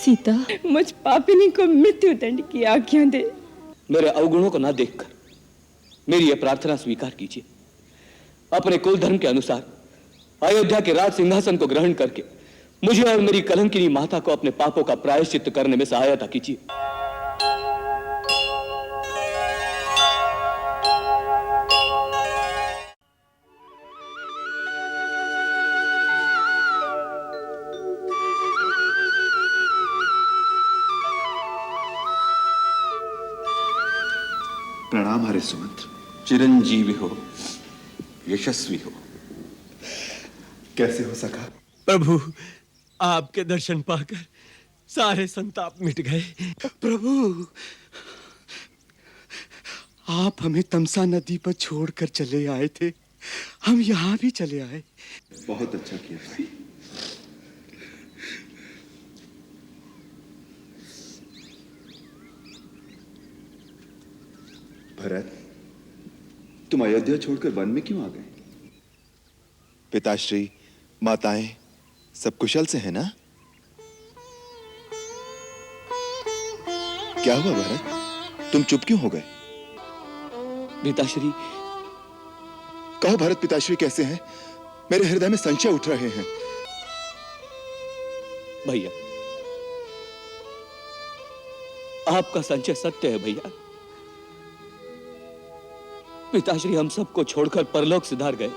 सीता, मुझ पापिनी को मृत्यु दंड की आज्ञा दे। मेरे अवगुणों को ना देखकर मेरी यह प्रार्थना स्वीकार कीजिए। अपने कुल धर्म के अनुसार अयोध्या के राज सिंहासन को ग्रहण करके मुझे और मेरी कलंकिनी माता को अपने पापों का प्रायश्चित्त करने में सहायता कीजिए। प्रणाम हरे सुमंत्र। चिरंजीवी हो, यशस्वी हो। कैसे हो सका? प्रभु, आपके दर्शन पाकर सारे संताप मिट गए। प्रभु, आप हमें तमसा नदी पर छोड़कर चले आए थे, हम यहाँ भी चले आए। बहुत अच्छा किया भाई। भरत, तुम अयोध्या छोड़कर वन में क्यों आ गए? पिताश्री, माताएं सब कुशल से हैं ना? क्या हुआ भरत, तुम चुप क्यों हो गए? पिताश्री। कहो भरत, पिताश्री कैसे हैं? मेरे हृदय में संशय उठ रहे हैं। भैया, आपका संशय सत्य है भैया। पिताश्री हम सबको छोड़कर परलोक सिधार गए।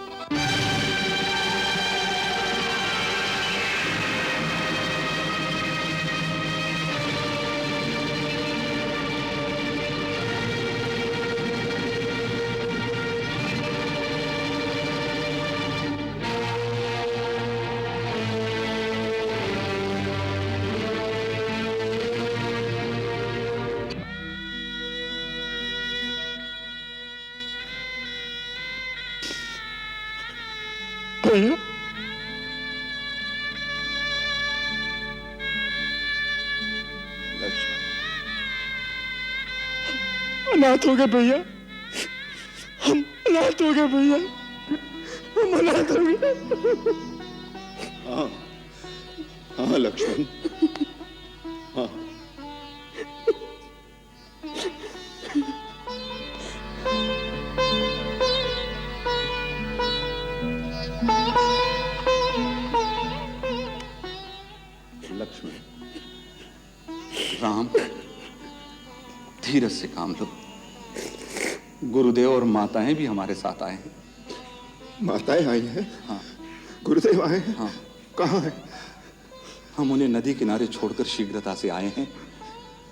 अनाथ हो गए भैया, हम अनाथ हो गए भैया, हम अनाथ हो गए। हाँ हाँ लक्ष्मण, हाँ। लक्ष्मण, राम, धीरज से काम लो। गुरुदेव और माताएं भी हमारे साथ आए हैं। माताएं आई हैं? हाँ। गुरुदेव आए हैं? हाँ। कहाँ हैं? हम उन्हें नदी किनारे छोड़कर शीघ्रता से आए हैं।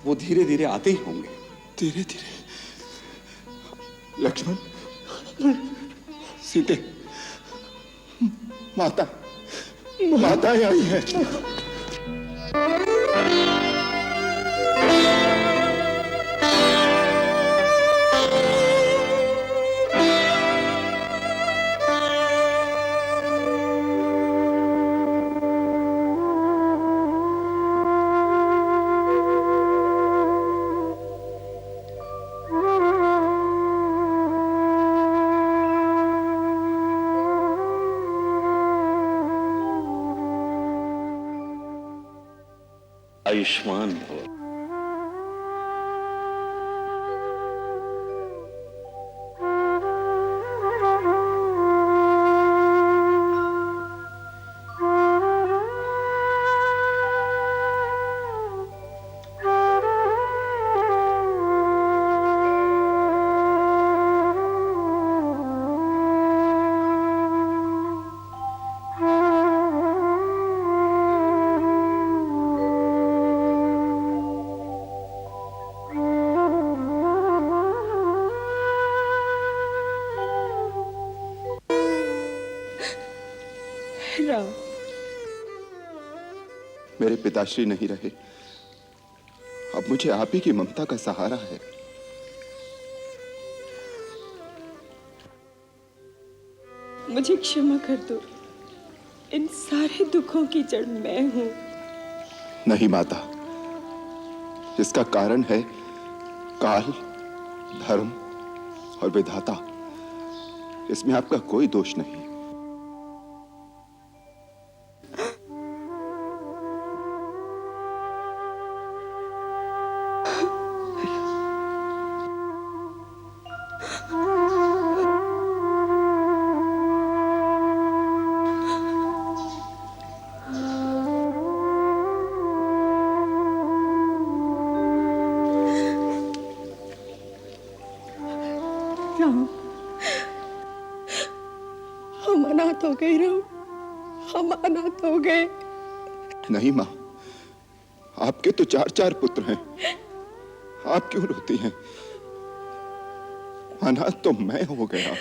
वो धीरे धीरे आते ही होंगे। धीरे धीरे? लक्ष्मण, सीते, माताएं आई हैं। आयुष्मान हो। राम, मेरे पिताश्री नहीं रहे, अब मुझे आप ही की ममता का सहारा है। मुझे क्षमा कर दो, इन सारे दुखों की जड़ मैं हूं। नहीं माता, इसका कारण है काल, धर्म और विधाता। इसमें आपका कोई दोष नहीं। अनाथ हो गई राम, हम अनाथ हो गए। नहीं माँ, आपके तो 4-4 पुत्र हैं, आप क्यों रोती हैं? अनाथ तो मैं हो गया।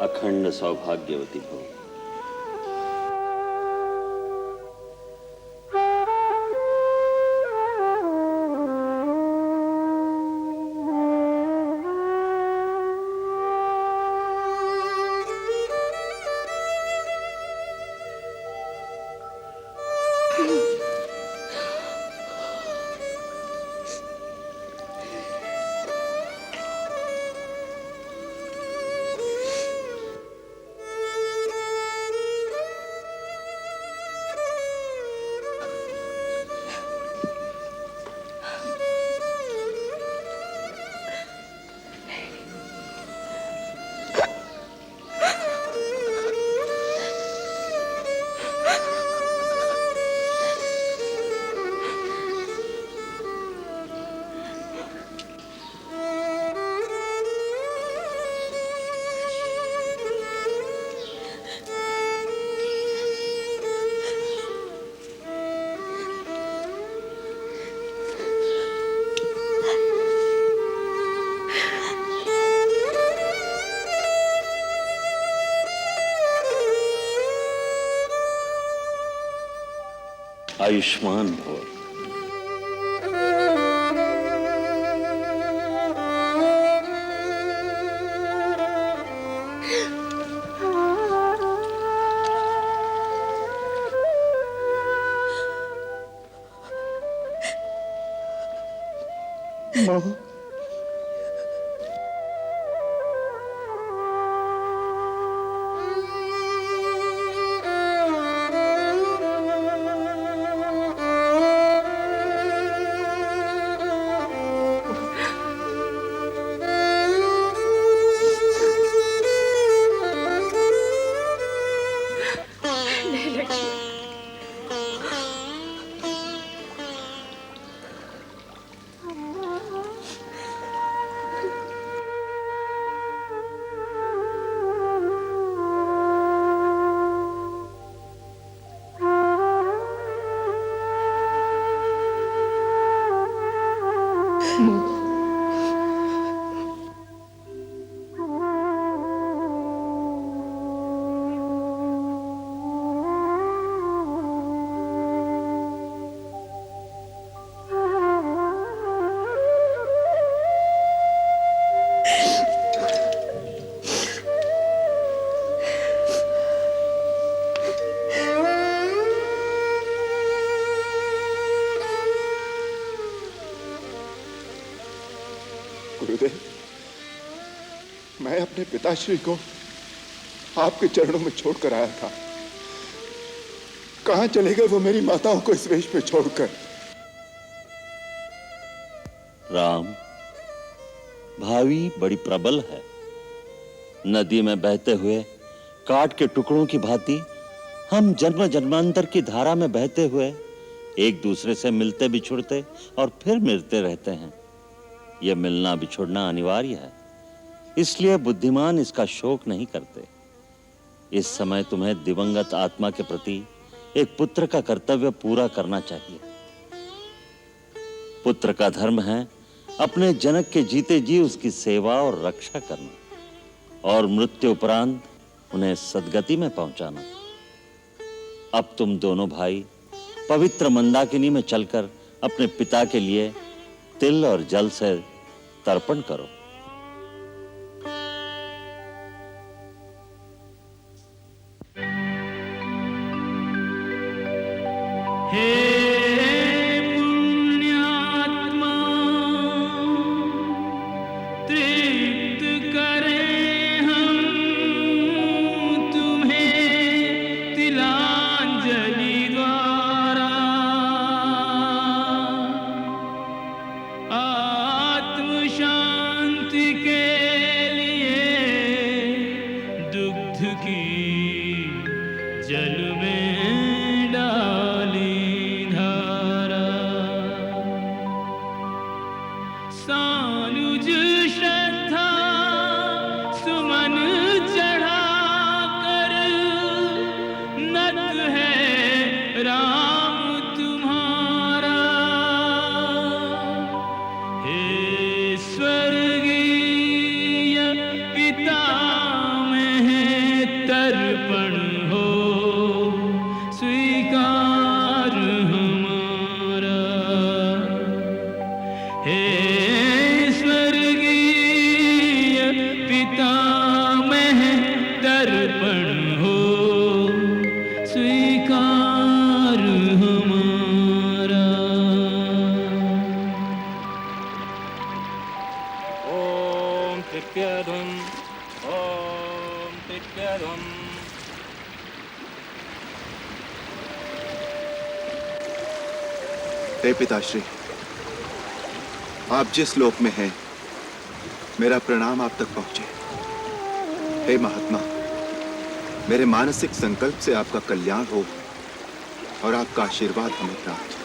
अखंड सौभाग्यवती भव। आयुष्मान भव। माँ, गुरुदेव, मैं अपने पिताश्री को आपके चरणों में छोड़कर आया था। कहां चले गए वो मेरी माताओं को इस वेश में छोड़कर? राम, भावी बड़ी प्रबल है। नदी में बहते हुए काट के टुकड़ों की भांति हम जन्म जन्मांतर की धारा में बहते हुए एक दूसरे से मिलते बिछुड़ते और फिर मिलते रहते हैं। यह मिलना बिछुड़ना अनिवार्य है, इसलिए बुद्धिमान इसका शोक नहीं करते। इस समय तुम्हें दिवंगत आत्मा के प्रति एक पुत्र का कर्तव्य पूरा करना चाहिए। पुत्र का धर्म है अपने जनक के जीते जी उसकी सेवा और रक्षा करना और मृत्यु उपरांत उन्हें सद्गति में पहुंचाना। अब तुम दोनों भाई पवित्र मंदाकिनी में चलकर अपने पिता के लिए तिल और जल से तर्पण करो। सानुज श्रद्धा सुमन चढ़ा कर नत है राम तुम्हारा। हे स्वर्गीय पिता में तर्पण हो स्वीकार हमारा। हे स्वर्गीय पिता में तर्पण हो स्वीकार हमारा। ओम तृप्यध्वं ओम तृप्यध्वं। हे पिताश्री, आप जिस लोक में हैं, मेरा प्रणाम आप तक पहुंचे। हे महात्मा, मेरे मानसिक संकल्प से आपका कल्याण हो और आपका आशीर्वाद हमें प्राप्त हो।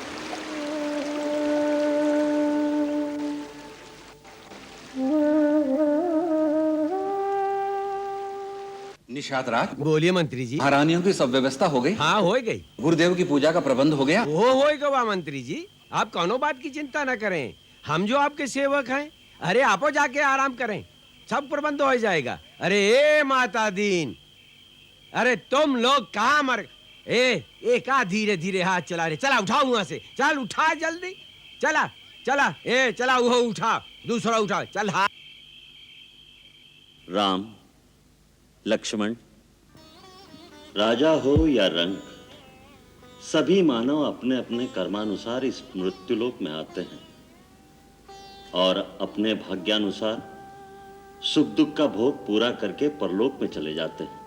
निषाद राज, बोलिए मंत्री जी। महारानियों की सब व्यवस्था हो गई? हाँ हो गई। गुरुदेव की पूजा का प्रबंध हो गया? वो हो गया मंत्री जी, आप कौनो बात की चिंता न करें। हम जो आपके सेवक हैं, अरे आपो जाके आराम करें, सब प्रबंध हो जाएगा। अरे ए माता दीन, अरे तुम लोग कहाँ मर का धीरे धीरे हाथ चला रहे। चला उठाओ वहां से, चल उठा जल्दी, चला चला चला वो उठा, दूसरा उठा, चल हाथ। राम, लक्ष्मण, राजा हो या रंक, सभी मानव अपने अपने कर्मानुसार इस मृत्युलोक में आते हैं और अपने भाग्यानुसार सुख दुख का भोग पूरा करके परलोक में चले जाते हैं।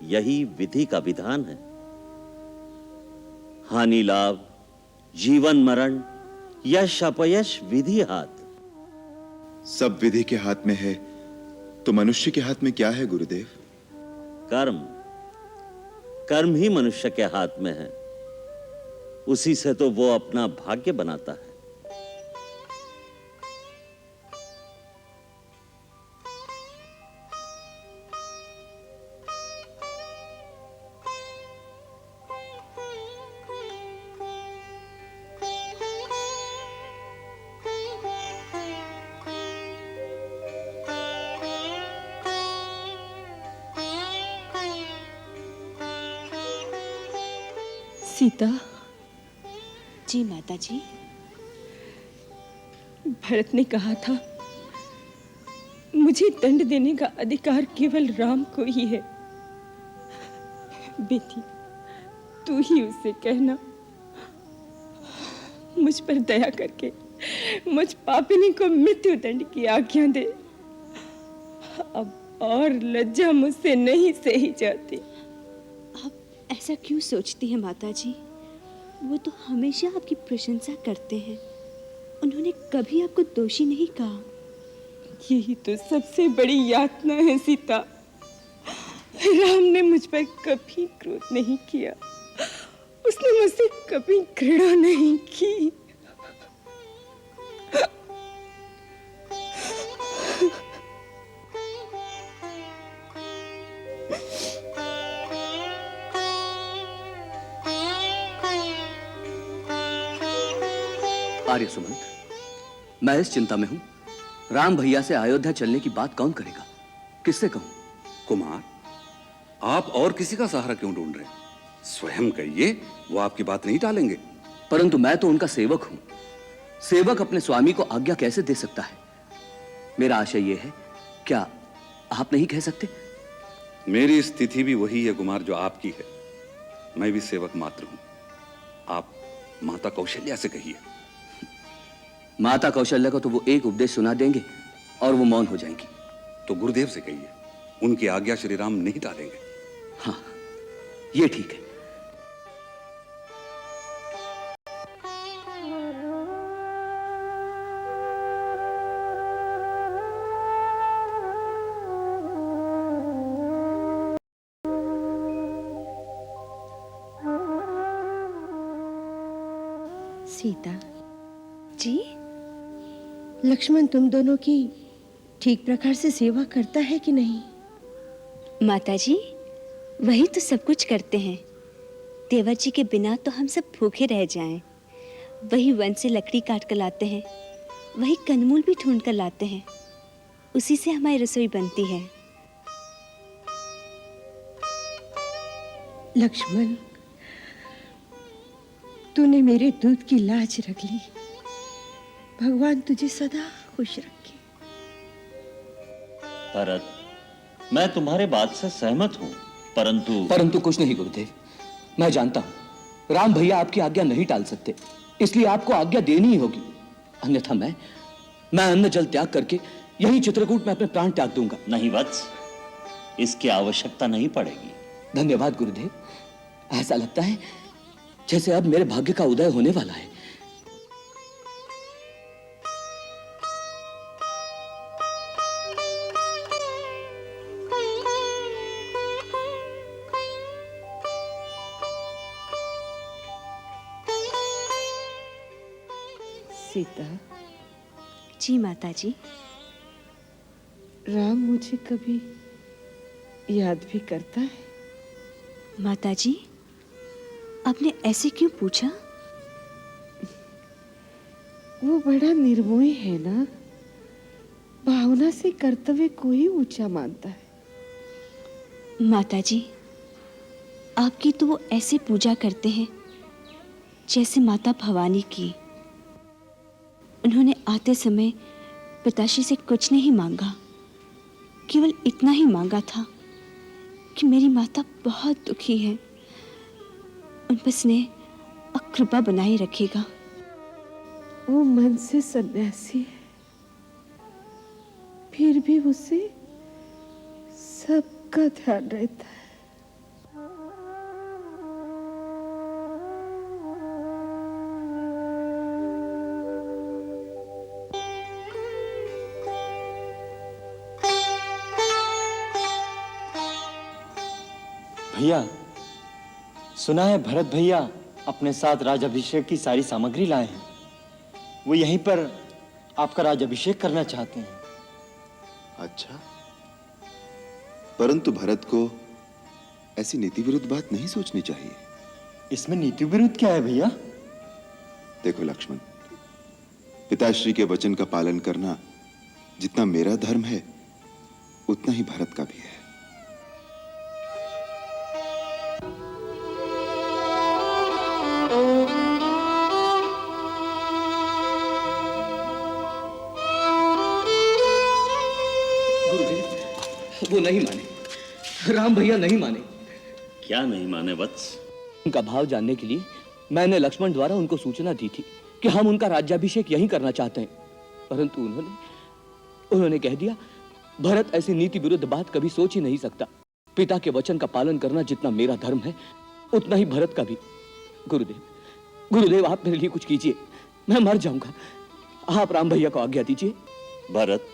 यही विधि का विधान है। हानि लाभ, जीवन मरण, यश अपयश विधि हाथ। सब विधि के हाथ में है, तो मनुष्य के हाथ में क्या है गुरुदेव? कर्म, कर्म ही मनुष्य के हाथ में है। उसी से तो वो अपना भाग्य बनाता है। सीता। जी माता जी। भरत ने कहा था मुझे दंड देने का अधिकार केवल राम को ही है। बेटी, तू ही उससे कहना, मुझ पर दया करके मुझ पापिनी को मृत्यु दंड की आज्ञा दे। अब और लज्जा मुझसे नहीं सही जाती। ऐसा क्यों सोचती है माता जी? वो तो हमेशा आपकी प्रशंसा करते हैं। उन्होंने कभी आपको दोषी नहीं कहा। यही तो सबसे बड़ी यातना है सीता। राम ने मुझ पर कभी क्रोध नहीं किया, उसने मुझसे कभी घृणा नहीं की। आर्य सुमंत, मैं इस चिंता में हूं, राम भैया से अयोध्या चलने की बात कौन करेगा, किससे कहूं? कुमार, आप और किसी का सहारा क्यों ढूंढ रहे हैं? स्वयं कहिए, वो आपकी बात नहीं टालेंगे। परंतु मैं तो उनका सेवक हूं। सेवक अपने स्वामी को आज्ञा कैसे दे सकता है? मेरा आशय यह है, क्या आप नहीं कह सकते? मेरी स्थिति भी वही है कुमार जो आपकी है। मैं भी सेवक मात्र हूं। आप माता कौशल्या से कहिए। माता कौशल्या को तो वो एक उपदेश सुना देंगे और वो मौन हो जाएंगी। तो गुरुदेव से कहिए, उनकी आज्ञा श्री राम नहीं टालेंगे। हाँ, ये ठीक है। सीता जी, लक्ष्मण तुम दोनों की ठीक प्रकार से सेवा करता है कि नहीं? माताजी, वही तो सब कुछ करते हैं। देवर जी के बिना तो हम सब भूखे रह जाएं। वही वन से लकड़ी काट कर लाते हैं, वही कंदमूल भी ढूंढ कर लाते हैं, उसी से हमारी रसोई बनती है। लक्ष्मण, तूने मेरे दूध की लाज रख ली। भगवान तुझे सदा खुश रखे। भरत, मैं तुम्हारे बात से सहमत हूं, परंतु कुछ नहीं गुरुदेव। मैं जानता हूं राम भैया आपकी आज्ञा नहीं टाल सकते, इसलिए आपको आज्ञा देनी ही होगी। अन्यथा मैं अन्न जल त्याग करके यही चित्रकूट में अपने प्राण त्याग दूंगा। नहीं वत्स, इसकी आवश्यकता नहीं पड़ेगी। धन्यवाद गुरुदेव। ऐसा लगता है जैसे अब मेरे भाग्य का उदय होने वाला है। सीता। जी माताजी। राम मुझे कभी याद भी करता है? माताजी, आपने ऐसे क्यों पूछा? वो बड़ा निर्मोही है ना, भावना से कर्तव्य को ही ऊंचा मानता है। माताजी, आपकी तो वो ऐसे पूजा करते हैं जैसे माता भवानी की। उन्होंने आते समय पिताश्री से कुछ नहीं मांगा, केवल इतना ही मांगा था कि मेरी माता बहुत दुखी है, उन पर स्नेह और कृपा बनाए रखेगा। वो मन से सन्यासी है, फिर भी उसे सबका ध्यान रहता है। भैया, सुना है भरत भैया अपने साथ राजाभिषेक की सारी सामग्री लाए हैं। वो यहीं पर आपका राजाभिषेक करना चाहते हैं। अच्छा, परंतु भरत को ऐसी नीति विरुद्ध बात नहीं सोचनी चाहिए। इसमें नीति विरुद्ध क्या है भैया? देखो लक्ष्मण, पिताश्री के वचन का पालन करना जितना मेरा धर्म है उतना ही भरत का भी है। वो नहीं माने, राम भैया नहीं माने। क्या नहीं माने वत्स? उनका भाव जानने के लिए मैंने लक्ष्मण द्वारा उनको सूचना दी थी कि हम उनका राज्याभिषेक यहीं करना चाहते हैं, परंतु उन्होंने कह दिया भरत ऐसी नीति विरुद्ध बात कभी सोच ही नहीं सकता। पिता के वचन का पालन करना जितना मेरा धर्म है उतना ही भरत का भी। गुरुदेव आप मेरे लिए कुछ कीजिए, मैं मर जाऊंगा। आप राम भैया को आज्ञा दीजिए। भरत,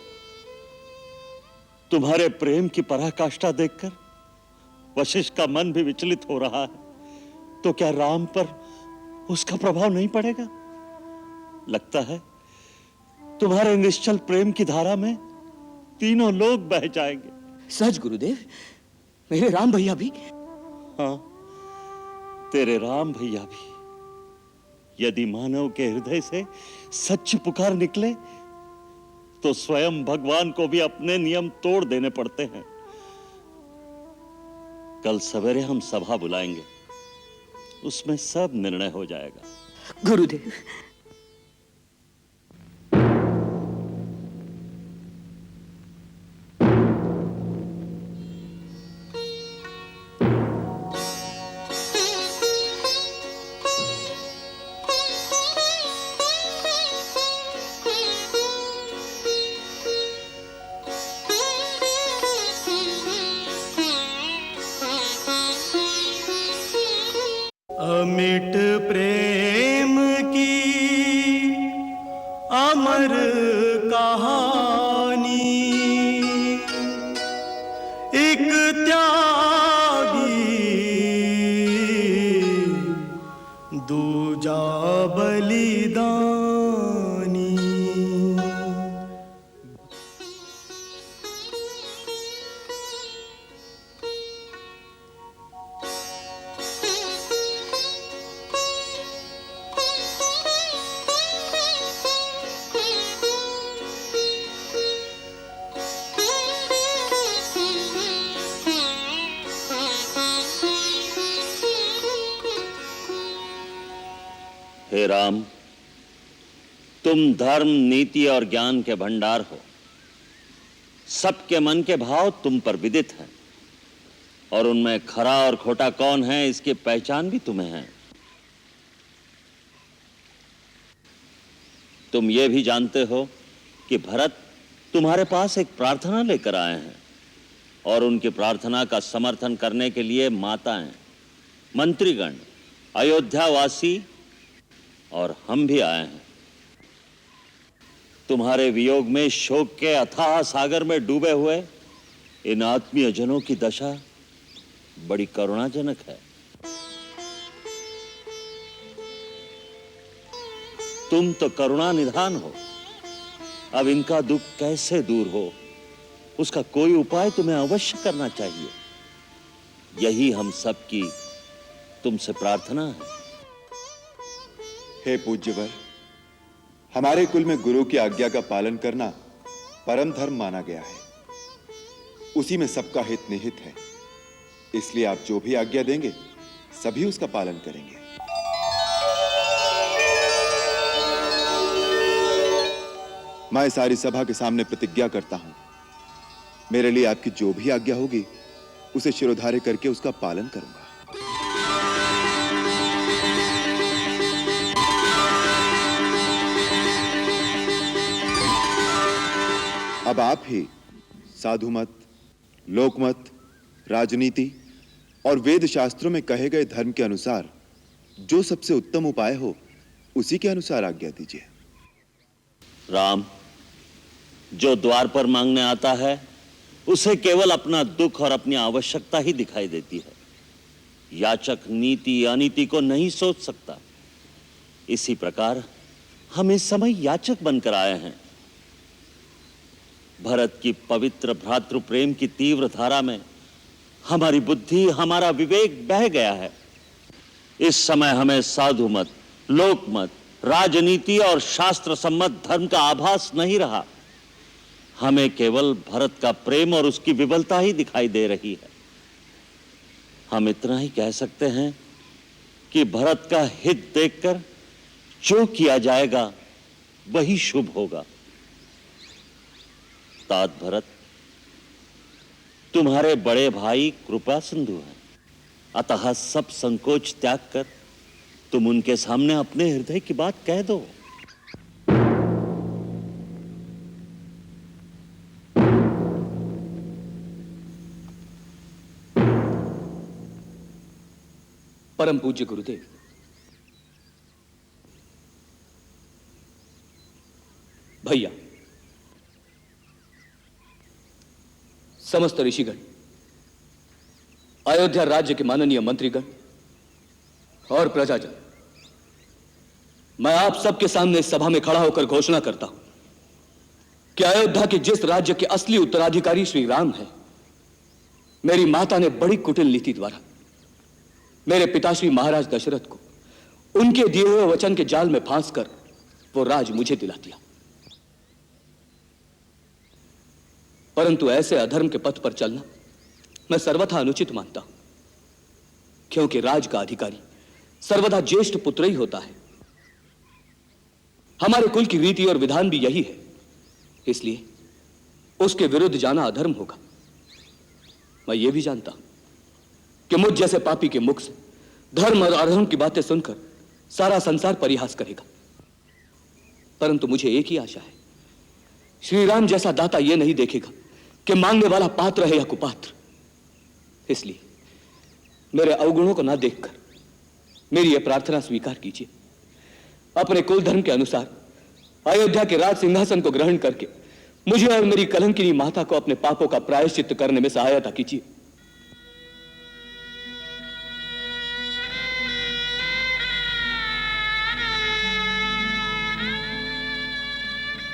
तुम्हारे प्रेम की पराकाष्ठा देखकर वशिष्ठ का मन भी विचलित हो रहा है, तो क्या राम पर उसका प्रभाव नहीं पड़ेगा? लगता है तुम्हारे निश्चल प्रेम की धारा में तीनों लोग बह जाएंगे। सच गुरुदेव, मेरे राम भैया भी? हाँ, तेरे राम भैया भी। यदि मानव के हृदय से सच्ची पुकार निकले तो स्वयं भगवान को भी अपने नियम तोड़ देने पड़ते हैं। कल सवेरे हम सभा बुलाएंगे, उसमें सब निर्णय हो जाएगा। गुरुदेव, अमिट प्रेम की अमर कहानी, एक त्यागी दूजा बलिदानी। हे राम, तुम धर्म, नीति और ज्ञान के भंडार हो। सबके मन के भाव तुम पर विदित हैं और उनमें खरा और खोटा कौन है इसकी पहचान भी तुम्हें है। तुम ये भी जानते हो कि भरत तुम्हारे पास एक प्रार्थना लेकर आए हैं और उनकी प्रार्थना का समर्थन करने के लिए माताएं, मंत्रीगण, अयोध्यावासी और हम भी आए हैं। तुम्हारे वियोग में शोक के अथाह सागर में डूबे हुए इन आत्मीय जनों की दशा बड़ी करुणाजनक है। तुम तो करुणा निधान हो, अब इनका दुख कैसे दूर हो उसका कोई उपाय तुम्हें अवश्य करना चाहिए। यही हम सब की तुमसे प्रार्थना है। हे पूज्यवर, हमारे कुल में गुरु की आज्ञा का पालन करना परम धर्म माना गया है। उसी में सबका हित निहित है, इसलिए आप जो भी आज्ञा देंगे सभी उसका पालन करेंगे। मैं सारी सभा के सामने प्रतिज्ञा करता हूं, मेरे लिए आपकी जो भी आज्ञा होगी उसे शिरोधार्य करके उसका पालन करूंगा। अब आप ही साधुमत, लोकमत, राजनीति और वेद शास्त्रों में कहे गए धर्म के अनुसार जो सबसे उत्तम उपाय हो उसी के अनुसार आज्ञा दीजिए। राम, जो द्वार पर मांगने आता है उसे केवल अपना दुख और अपनी आवश्यकता ही दिखाई देती है। याचक नीति अनीति को नहीं सोच सकता। इसी प्रकार हम इस समय याचक बनकर आए हैं। भरत की पवित्र भ्रातृ प्रेम की तीव्र धारा में हमारी बुद्धि, हमारा विवेक बह गया है। इस समय हमें साधु मत, लोक मत, राजनीति और शास्त्र सम्मत धर्म का आभास नहीं रहा। हमें केवल भरत का प्रेम और उसकी विबलता ही दिखाई दे रही है। हम इतना ही कह सकते हैं कि भरत का हित देखकर जो किया जाएगा वही शुभ होगा। तात भरत, तुम्हारे बड़े भाई कृपा सिंधु हैं, अतः सब संकोच त्याग कर तुम उनके सामने अपने हृदय की बात कह दो। परम पूज्य गुरुदेव, भैया, समस्त ऋषिगण, अयोध्या राज्य के माननीय मंत्रीगण और प्रजाजन, मैं आप सबके सामने इस सभा में खड़ा होकर घोषणा करता हूं कि अयोध्या के जिस राज्य के असली उत्तराधिकारी श्री राम हैं, मेरी माता ने बड़ी कुटिल नीति द्वारा मेरे पिताश्री महाराज दशरथ को उनके दिए हुए वचन के जाल में फांसकर वो राज मुझे दिला दिया। परंतु ऐसे अधर्म के पथ पर चलना मैं सर्वथा अनुचित मानता हूं, क्योंकि राज का अधिकारी सर्वदा ज्येष्ठ पुत्र ही होता है। हमारे कुल की रीति और विधान भी यही है, इसलिए उसके विरुद्ध जाना अधर्म होगा। मैं ये भी जानता हूं कि मुझ जैसे पापी के मुख से धर्म और अधर्म की बातें सुनकर सारा संसार परिहास करेगा, परंतु मुझे एक ही आशा है, श्री राम जैसा दाता यह नहीं देखेगा कि मांगने वाला पात्र है या कुपात्र। इसलिए मेरे अवगुणों को ना देखकर मेरी यह प्रार्थना स्वीकार कीजिए। अपने कुल धर्म के अनुसार अयोध्या के राज सिंहासन को ग्रहण करके मुझे और मेरी कलंकिनी माता को अपने पापों का प्रायश्चित्त करने में सहायता कीजिए।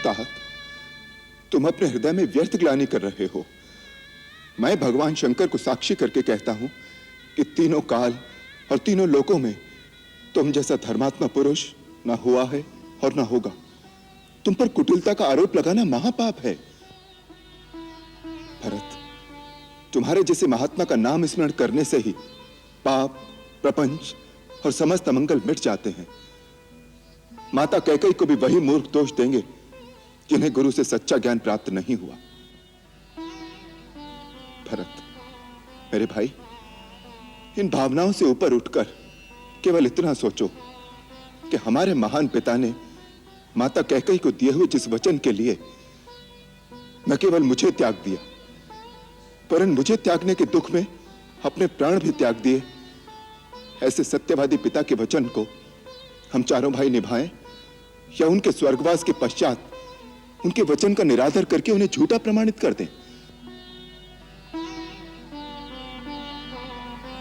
तात, तुम अपने हृदय में व्यर्थ ग्लानि कर रहे हो। मैं भगवान शंकर को साक्षी करके कहता हूं कि तीनों काल और तीनों लोकों में तुम जैसा धर्मात्मा पुरुष ना हुआ है और ना होगा। तुम पर कुटिलता का आरोप लगाना महापाप है। भरत, तुम्हारे जैसे महात्मा का नाम स्मरण करने से ही पाप, प्रपंच और समस्त अमंगल मिट जाते हैं। माता कैकेयी को भी वही मूर्ख दोष देंगे जिन्हें गुरु से सच्चा ज्ञान प्राप्त नहीं हुआ। भरत, मेरे भाई, इन भावनाओं से ऊपर उठकर केवल इतना सोचो कि हमारे महान पिता ने माता कैकेयी को दिए हुए जिस वचन के लिए न केवल मुझे त्याग दिया, वरन मुझे त्यागने के दुख में अपने प्राण भी त्याग दिए, ऐसे सत्यवादी पिता के वचन को हम चारों भाई निभाएं या उनके स्वर्गवास के पश्चात उनके वचन का निरादर करके उन्हें झूठा प्रमाणित कर दें?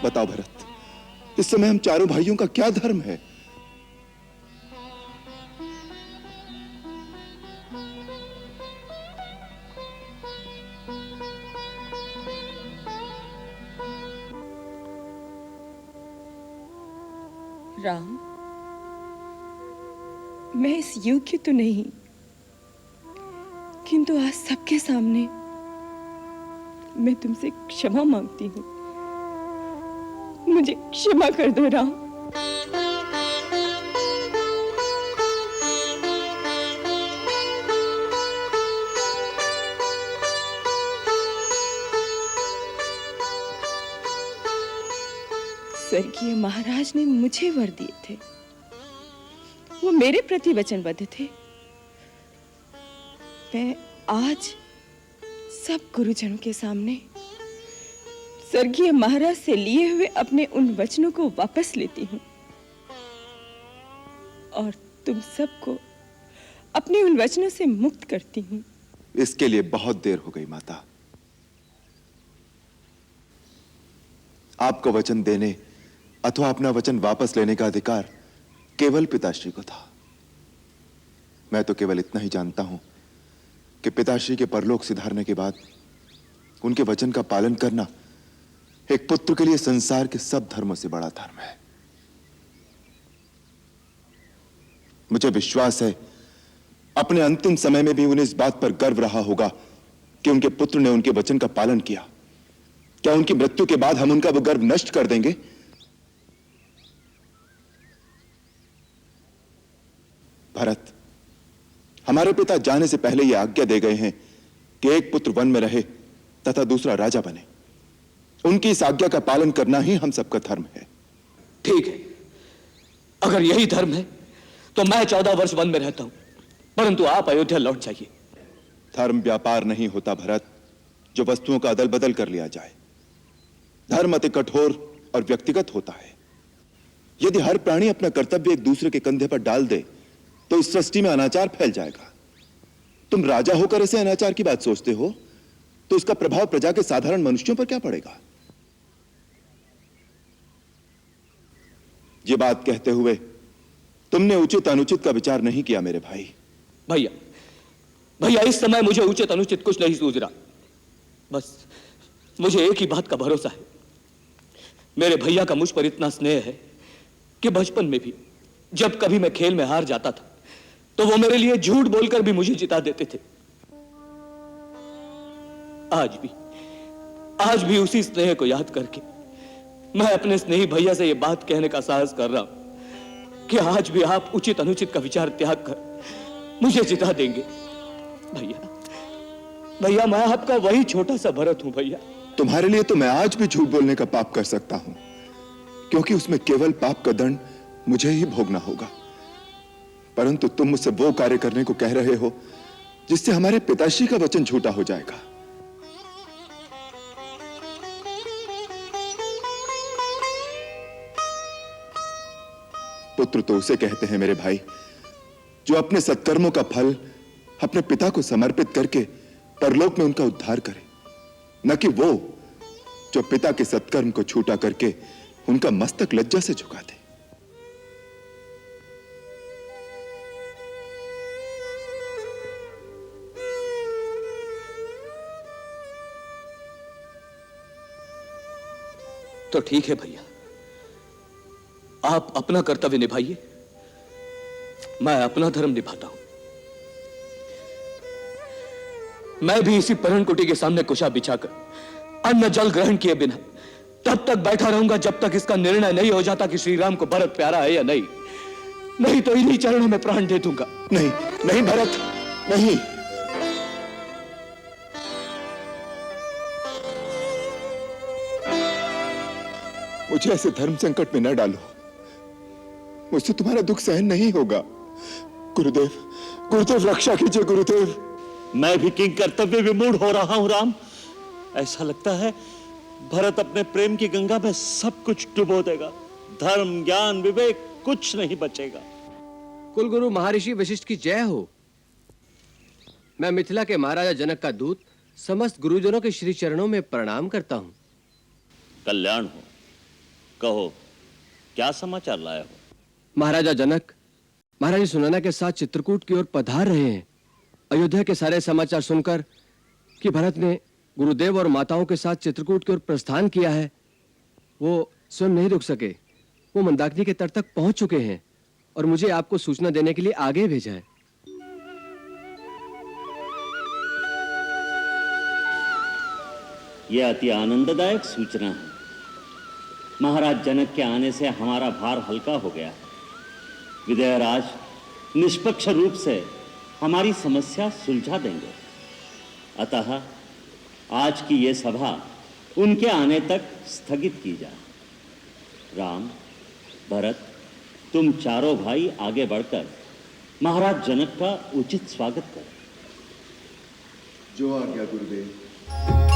बताओ भरत, इस समय हम चारों भाइयों का क्या धर्म है? राम, मैं इस योग्य तो नहीं, किंतु आज सबके सामने मैं तुमसे क्षमा मांगती हूँ। मुझे क्षमा कर दो राम। स्वर्गीय महाराज ने मुझे वर दिए थे, वो मेरे प्रति वचनबद्ध थे। मैं आज सब गुरुजनों के सामने स्वर्गीय महाराज से लिए हुए अपने उन वचनों को वापस लेती हूँ और तुम सबको अपने उन वचनों से मुक्त करती हूँ। इसके लिए बहुत देर हो गई माता। आपको वचन देने अथवा अपना वचन वापस लेने का अधिकार केवल पिताश्री को था। मैं तो केवल इतना ही जानता हूं कि पिताश्री के परलोक सिधारने के बाद उनके वचन का पालन करना एक पुत्र के लिए संसार के सब धर्मों से बड़ा धर्म है। मुझे विश्वास है अपने अंतिम समय में भी उन्हें इस बात पर गर्व रहा होगा कि उनके पुत्र ने उनके वचन का पालन किया। क्या उनकी मृत्यु के बाद हम उनका वो गर्व नष्ट कर देंगे? भरत, हमारे पिता जाने से पहले यह आज्ञा दे गए हैं कि एक पुत्र वन में रहे तथा दूसरा राजा बने। उनकी इस आज्ञा का पालन करना ही हम सबका धर्म है। ठीक है, अगर यही धर्म है तो मैं 14 वर्ष वन में रहता हूं, परंतु आप अयोध्या लौट जाइए। धर्म व्यापार नहीं होता भरत जो वस्तुओं का अदल बदल कर लिया जाए। धर्म अति कठोर और व्यक्तिगत होता है। यदि हर प्राणी अपना कर्तव्य एक दूसरे के कंधे पर डाल दे तो इस सृष्टि में अनाचार फैल जाएगा। तुम राजा होकर ऐसे अनाचार की बात सोचते हो तो इसका प्रभाव प्रजा के साधारण मनुष्यों पर क्या पड़ेगा? ये बात कहते हुए तुमने उचित अनुचित का विचार नहीं किया मेरे भाई। भैया, इस समय मुझे उचित अनुचित कुछ नहीं सूझ रहा। बस मुझे एक ही बात का भरोसा है, मेरे भैया का मुझ पर इतना स्नेह है कि बचपन में भी जब कभी मैं खेल में हार जाता था तो वो मेरे लिए झूठ बोलकर भी मुझे जिता देते थे। आज भी उसी स्नेह को याद करके मैं अपने स्नेही भैया से यह बात कहने का साहस कर रहा हूं कि आज भी आप उचित अनुचित का विचार त्याग कर मुझे जिता देंगे। भैया, मैं आपका वही छोटा सा भरत हूं भैया। तुम्हारे लिए तो मैं आज भी झूठ बोलने का पाप कर सकता हूं, क्योंकि उसमें केवल पाप का दंड मुझे ही भोगना होगा। परंतु तुम मुझसे वो कार्य करने को कह रहे हो जिससे हमारे पिताश्री का वचन झूठा हो जाएगा। पुत्र तो उसे कहते हैं मेरे भाई जो अपने सत्कर्मों का फल अपने पिता को समर्पित करके परलोक में उनका उद्धार करे, न कि वो जो पिता के सत्कर्म को छूटा करके उनका मस्तक लज्जा से झुका दे। तो ठीक है भैया, आप अपना कर्तव्य निभाइए, मैं अपना धर्म निभाता हूं। मैं भी इसी पर्णकुटी के सामने कुशा बिछाकर अन्न जल ग्रहण किए बिना तब तक बैठा रहूंगा जब तक इसका निर्णय नहीं हो जाता कि श्री राम को भरत प्यारा है या नहीं। नहीं तो इन्हीं चरणों में प्राण दे दूंगा। नहीं नहीं भरत, नहीं। मुझे ऐसे धर्म संकट में न डालो, मुझसे तुम्हारा दुख सहन नहीं होगा। गुरुदेव, गुरुदेव रक्षा कीजिए गुरुदेव। मैं भी किंग कर्तव्य विमूढ़ हो रहा हूं राम। ऐसा लगता है भरत अपने प्रेम की गंगा में सब कुछ डुबो देगा। धर्म, ज्ञान, विवेक कुछ नहीं बचेगा। कुलगुरु महर्षि वशिष्ठ की जय हो। मैं मिथिला के महाराजा जनक का दूत समस्त गुरुजनों के श्री चरणों में प्रणाम करता हूं। कल्याण हो। कहो, क्या समाचार लाए हो? महाराजा जनक महारानी सुनैना के साथ चित्रकूट की ओर पधार रहे हैं। अयोध्या के सारे समाचार सुनकर कि भरत ने गुरुदेव और माताओं के साथ चित्रकूट की ओर प्रस्थान किया है, वो स्वयं नहीं रुक सके। वो मंदाकिनी के तट तक पहुंच चुके हैं और मुझे आपको सूचना देने के लिए आगे भेजा है। यह अति आनंददायक सूचना है। महाराज जनक के आने से हमारा भार हल्का हो गया। विजयराज निष्पक्ष रूप से हमारी समस्या सुलझा देंगे। अतः आज की ये सभा उनके आने तक स्थगित की जाए। राम, भरत, तुम चारों भाई आगे बढ़कर महाराज जनक का उचित स्वागत करो। जो आज्ञा गुरुदेव।